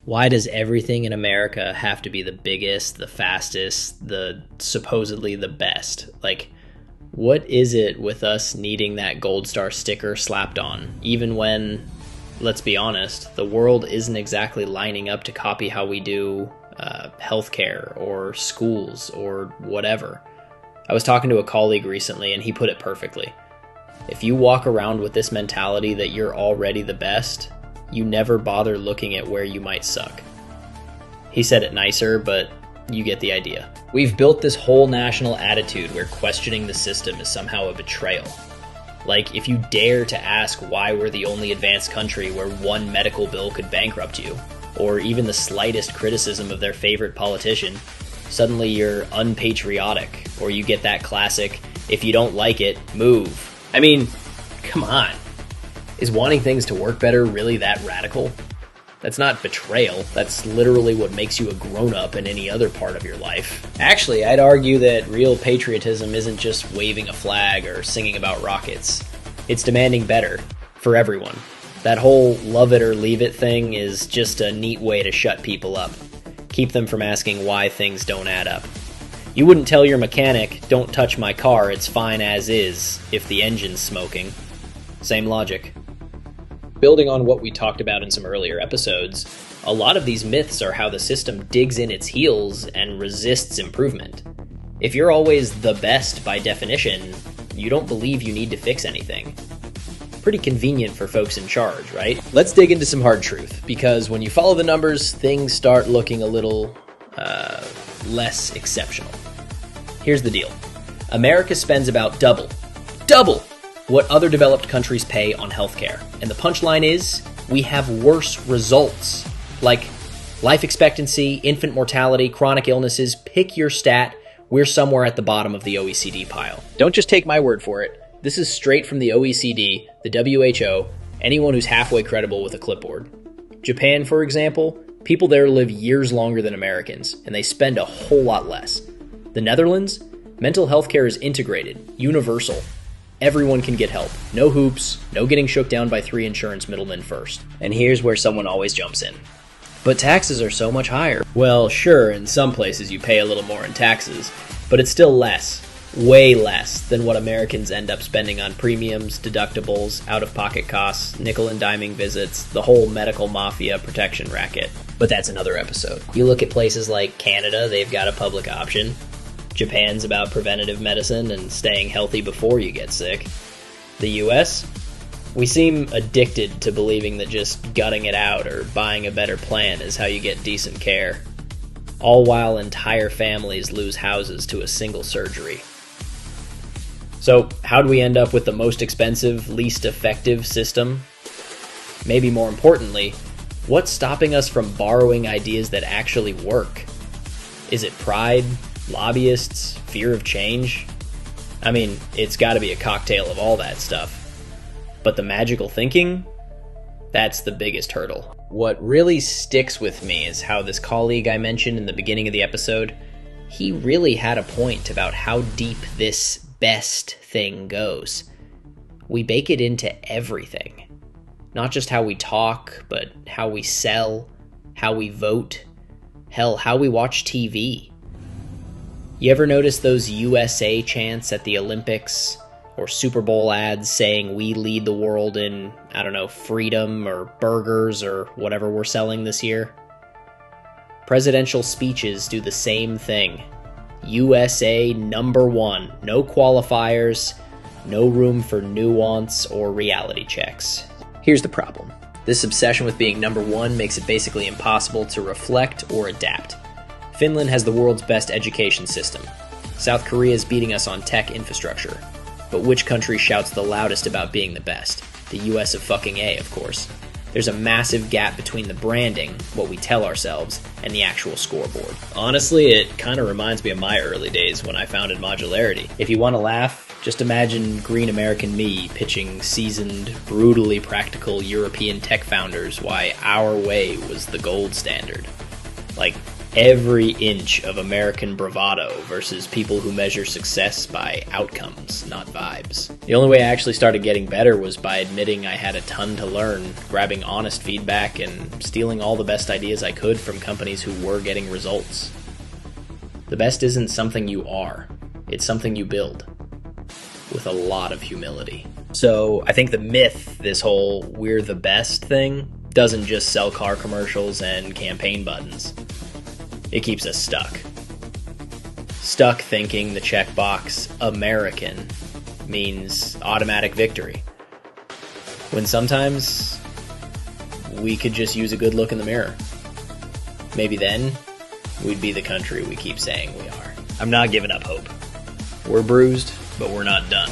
Why does everything in America have to be the biggest, the fastest, the supposedly the best? Like, what is it with us needing that gold star sticker slapped on, even when, let's be honest, the world isn't exactly lining up to copy how we do healthcare or schools or whatever? I was talking to a colleague recently and he put it perfectly. If you walk around with this mentality that you're already the best, you never bother looking at where you might suck. He said it nicer, but you get the idea. We've built this whole national attitude where questioning the system is somehow a betrayal. Like, if you dare to ask why we're the only advanced country where one medical bill could bankrupt you, or even the slightest criticism of their favorite politician, suddenly you're unpatriotic, or you get that classic, if you don't like it, move. I mean, come on. Is wanting things to work better really that radical? That's not betrayal. That's literally what makes you a grown-up in any other part of your life. Actually, I'd argue that real patriotism isn't just waving a flag or singing about rockets. It's demanding better for everyone. That whole love it or leave it thing is just a neat way to shut people up. Keep them from asking why things don't add up. You wouldn't tell your mechanic, don't touch my car, it's fine as is, if the engine's smoking. Same logic. Building on what we talked about in some earlier episodes, a lot of these myths are how the system digs in its heels and resists improvement. If you're always the best by definition, you don't believe you need to fix anything. Pretty convenient for folks in charge, right? Let's dig into some hard truth, because when you follow the numbers, things start looking a little less exceptional. Here's the deal. America spends about double what other developed countries pay on healthcare. And the punchline is, we have worse results. Like life expectancy, infant mortality, chronic illnesses, pick your stat, we're somewhere at the bottom of the OECD pile. Don't just take my word for it. This is straight from the OECD, the WHO, anyone who's halfway credible with a clipboard. Japan, for example, people there live years longer than Americans, and they spend a whole lot less. The Netherlands, mental health care is integrated, universal. Everyone can get help. No hoops, no getting shook down by 3 insurance middlemen first. And here's where someone always jumps in. But taxes are so much higher. Well, sure, in some places you pay a little more in taxes, but it's still less, way less, than what Americans end up spending on premiums, deductibles, out-of-pocket costs, nickel and diming visits, the whole medical mafia protection racket. But that's another episode. You look at places like Canada, they've got a public option. Japan's about preventative medicine and staying healthy before you get sick. The US? We seem addicted to believing that just gutting it out or buying a better plan is how you get decent care. All while entire families lose houses to a single surgery. So, how do we end up with the most expensive, least effective system? Maybe more importantly, what's stopping us from borrowing ideas that actually work? Is it pride? Lobbyists? Fear of change? I mean, it's gotta be a cocktail of all that stuff. But the magical thinking? That's the biggest hurdle. What really sticks with me is how this colleague I mentioned in the beginning of the episode, he really had a point about how deep this best thing goes. We bake it into everything. Not just how we talk, but how we sell, how we vote, hell, how we watch TV. You ever notice those USA chants at the Olympics or Super Bowl ads saying we lead the world in, I don't know, freedom or burgers or whatever we're selling this year? Presidential speeches do the same thing. USA #1, no qualifiers, no room for nuance or reality checks. Here's the problem. This obsession with being #1 makes it basically impossible to reflect or adapt. Finland has the world's best education system. South Korea is beating us on tech infrastructure. But which country shouts the loudest about being the best? The US of fucking A, of course. There's a massive gap between the branding, what we tell ourselves, and the actual scoreboard. Honestly, it kind of reminds me of my early days when I founded Modularity. If you want to laugh, just imagine green American me pitching seasoned, brutally practical European tech founders why our way was the gold standard. Like, every inch of American bravado versus people who measure success by outcomes, not vibes. The only way I actually started getting better was by admitting I had a ton to learn, grabbing honest feedback, and stealing all the best ideas I could from companies who were getting results. The best isn't something you are, it's something you build, with a lot of humility. So I think the myth, this whole "we're the best" thing, doesn't just sell car commercials and campaign buttons. It keeps us stuck. Stuck thinking the checkbox "American" means automatic victory. When sometimes we could just use a good look in the mirror. Maybe then we'd be the country we keep saying we are. I'm not giving up hope. We're bruised, but we're not done.